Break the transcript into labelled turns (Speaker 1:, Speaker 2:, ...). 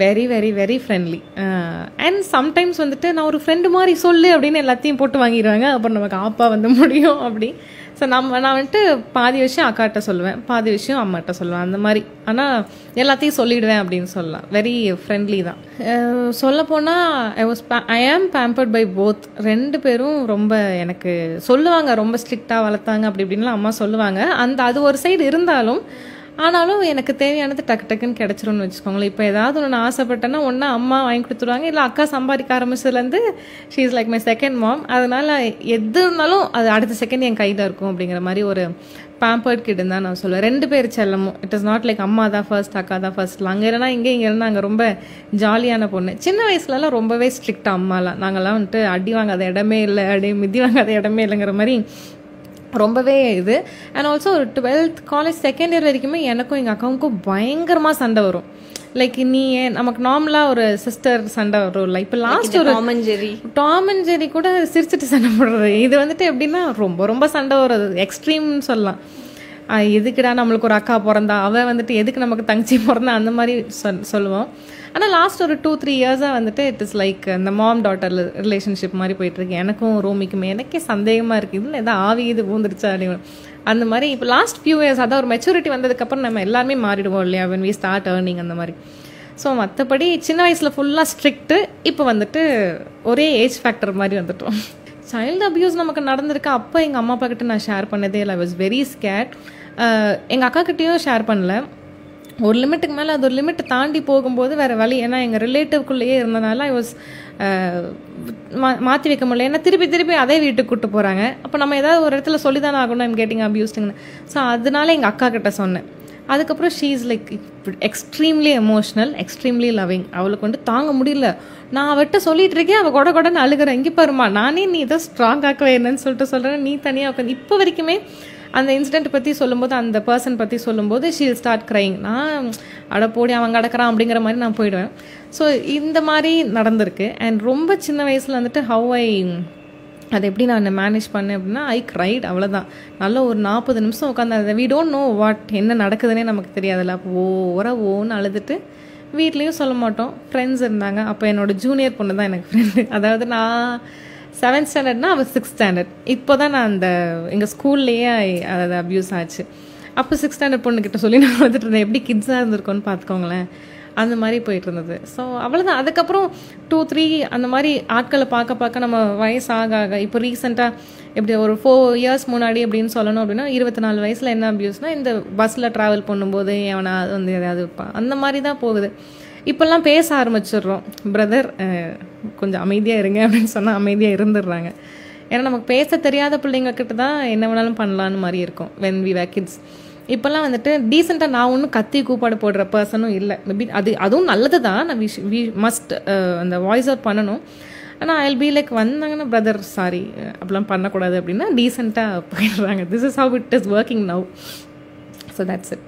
Speaker 1: Very very very friendly. And sometimes வந்துட்டு நான் ஒரு ஃப்ரெண்டு மாதிரி சொல்லு அப்படின்னு எல்லாத்தையும் போட்டு வாங்கிடுவாங்க. அப்புறம் நமக்கு ஆப்பா வந்து முடியும் அப்படி. ஸோ நான் வந்துட்டு பாதி விஷயம் அக்காட்ட சொல்லுவேன், பாதி விஷயம் அம்மாட்ட சொல்லுவேன் அந்த மாதிரி. ஆனால் எல்லாத்தையும் சொல்லிவிடுவேன் அப்படின்னு சொல்லலாம். வெரி ஃப்ரெண்ட்லி தான். சொல்லப்போனால் ஐ ஆம் பேம்பர்ட் பை போத். 2 பேரும் ரொம்ப எனக்கு சொல்லுவாங்க, ரொம்ப ஸ்ட்ரிக்டாக வளர்த்தாங்க அப்படி இப்படின்லாம் அம்மா சொல்லுவாங்க. அது ஒரு சைடு இருந்தாலும் ஆனாலும் எனக்கு தேவையானது டக்கு டக்குன்னு கிடச்சிரும்னு வச்சுக்கோங்களேன். இப்போ ஏதாவது ஒன்று ஆசைப்பட்டேன்னா ஒன்றா அம்மா வாங்கி கொடுத்துருவாங்க, இல்லை அக்கா சம்பாதிக்க ஆரம்பிச்சதுலேருந்து she is like my second mom. அதனால் எது இருந்தாலும் அது அடுத்த செகண்ட் என் கையில் இருக்கும் அப்படிங்கிற மாதிரி ஒரு பேம்பர்ட் கிட்ட தான் நான் சொல்லுவேன். 2 பேர் செல்லமும். இட் இஸ் நாட் லைக் அம்மா தான் ஃபர்ஸ்ட் அக்கா தான் ஃபர்ஸ்ட். அங்கே இல்லைனா இங்கே இல்லைனா அங்கே ரொம்ப ஜாலியான பொண்ணு. சின்ன வயசுலலாம் ரொம்பவே ஸ்ட்ரிக்டாக அம்மாலாம். நாங்கள்லாம் வந்துட்டு அடி வாங்காத இடமே இல்லை, அப்படியே மிதி வாங்காத இடமே இல்லைங்கிற மாதிரி ரொம்பவே இது. அண்ட் ஆல்சோ ஒரு 12th காலேஜ் செகண்ட் இயர் வரைக்குமே எனக்கும் எங்கள் அக்காவுக்கும் பயங்கரமாக சண்டை வரும். லைக் நீ நமக்கு நார்மலாக ஒரு சிஸ்டர் சண்டை வரும்ல, இப்போ லாஸ்ட் ஒரு டாம் அண்ட் ஜெரி கூட சிரிச்சிட்டு சண்டை போடுறது. இது வந்துட்டு எப்படின்னா ரொம்ப ரொம்ப சண்டை வர்றது, எக்ஸ்ட்ரீம்னு சொல்லலாம். எதுக்குடா நம்மளுக்கு ஒரு அக்கா பிறந்தா, அவள் வந்துட்டு எதுக்கு நமக்கு தங்கச்சி பிறந்தா, அந்த மாதிரி சொல்லுவோம். ஆனால் லாஸ்ட் ஒரு 2-3 இயர்ஸாக வந்துட்டு இட் இஸ் லைக் இந்த மாம் டாட்டர் ரிலேஷன்ஷிப் மாதிரி போயிட்டுருக்கு. எனக்கும் ரோமிக்குமே எனக்கே சந்தேகமாக இருக்குது, இதில் எதாவது ஆவி இது பூந்துருச்சா அப்படின்னு. அந்த மாதிரி இப்போ லாஸ்ட் ஃபியூ இயர்ஸ் அதான் ஒரு மெச்சூரிட்டி வந்ததுக்கப்புறம் நம்ம எல்லாருமே மாறிடுவோம் இல்லையா, when we start earning அந்த மாதிரி. ஸோ மற்றபடி சின்ன வயசில் ஃபுல்லாக ஸ்ட்ரிக்ட்டு, இப்போ வந்துட்டு ஒரே ஏஜ் ஃபேக்டர் மாதிரி வந்துட்டோம். சைல்டு அப்யூஸ் நமக்கு நடந்திருக்கு. அப்போ எங்கள் அம்மா அப்பா கிட்ட நான் ஷேர் பண்ணதே இல்லை. I was very skate. எங்கள் அக்கா கிட்டேயும் ஷேர் பண்ணல. ஒரு லிமிட்டுக்கு மேலே அது ஒரு லிமிட்டை தாண்டி போகும்போது வேறு வழி, ஏன்னா எங்கள் ரிலேட்டிவ்குள்ளேயே இருந்தனால ஐ வாஸ் மாற்றி வைக்க முடியல. ஏன்னா திருப்பி அதே வீட்டுக்கு கூப்பிட்டு போகிறாங்க. அப்போ நம்ம ஏதாவது ஒரு இடத்துல சொல்லி தானே ஆகணும் ஐம் கெட்டிங் அப்யூஸ்டுங்கன்னு. ஸோ அதனால எங்கள் அக்கா கிட்ட சொன்னேன். அதுக்கப்புறம் she is like extremely emotional, extremely loving. அவளுக்கு வந்து தாங்க முடியல. நான் அவட்ட சொல்லிட்டு இருக்கேன், அவள் கொடன்னு அழுகிறேன். இங்கே பாருமா, நானே நீ ஏதோ ஸ்ட்ராங் ஆக்கவே என்னன்னு சொல்லிட்டு சொல்கிறேன், நீ தனியாக உட்காந்து. இப்போ வரைக்குமே அந்த இன்சிடென்ட் பற்றி சொல்லும்போது, அந்த பர்சன் பற்றி சொல்லும்போது ஷீ வில் ஸ்டார்ட் க்ரைங். நான் போடி அவன் கிடக்கிறான் அப்படிங்கிற மாதிரி நான் போயிடுவேன். ஸோ இந்த மாதிரி நடந்திருக்கு. அண்ட் ரொம்ப சின்ன வயசில் வந்துட்டு அதை எப்படி நான் மேனேஜ் பண்ணேன் அப்படின்னா, ஐ க்ரைட், அவ்வளோதான். நல்ல ஒரு 40 நிமிஷம் உட்காந்து வி டோன்ட் நோ என்ன நடக்குதுன்னே நமக்கு தெரியாதுல்ல. அப்போ ஓன்னு அழுதுட்டு வீட்லேயும் சொல்ல மாட்டோம். ஃப்ரெண்ட்ஸ் இருந்தாங்க. அப்போ என்னோடய ஜூனியர் பொண்ணு தான் எனக்கு ஃப்ரெண்டு. அதாவது நான் 7th ஸ்டாண்டர்ட்னா அவள் 6th ஸ்டாண்டர்ட். இப்போ தான் நான் எங்கள் ஸ்கூல்லையே அது அப்யூஸ் ஆச்சு. அப்போ 6th ஸ்டாண்டர்ட் பொண்ணுக்கிட்ட சொல்லி நான் வந்துட்டு இருந்தேன். எப்படி கிட்ஸாக இருந்திருக்கோன்னு பார்த்துக்கோங்களேன். அந்த மாதிரி போயிட்டு இருந்தது. ஸோ அவ்வளோதான். அதுக்கப்புறம் 2-3 அந்த மாதிரி ஆட்களை பார்க்க நம்ம வயசு ஆக இப்போ ரீசெண்டாக எப்படி ஒரு 4 இயர்ஸ் முன்னாடி அப்படின்னு சொல்லணும் அப்படின்னா, 24 வயசில் என்ன அப்யூஸ்னால், இந்த பஸ்ஸில் ட்ராவல் பண்ணும்போது எவனா வந்து எதாவது அந்த மாதிரி தான் போகுது. இப்போல்லாம் பேச ஆரம்பிச்சிடுறோம். பிரதர் கொஞ்சம் அமைதியாக இருங்க அப்படின்னு சொன்னால் அமைதியாக இருந்துடுறாங்க. ஏன்னா நமக்கு பேச தெரியாத பிள்ளைங்கக்கிட்ட தான் என்ன வேணாலும் பண்ணலான்னு மாதிரி இருக்கும் when we were kids. இப்போல்லாம் வந்துட்டு டீசெண்டாக நான் ஒன்றும் கத்தி கூப்பாடு போடுற பர்சனும் இல்லை. மேபி அதுவும் நல்லது தான். நான் வி மஸ்ட் அந்த வாய்ஸ் அவுட் பண்ணணும். ஆனால் ஐ வில் பி லைக், வந்தாங்கன்னா பிரதர் சாரி அப்படிலாம் பண்ணக்கூடாது அப்படின்னா டீசெண்டாக போயிடுறாங்க. This is how it is working now. So that's it.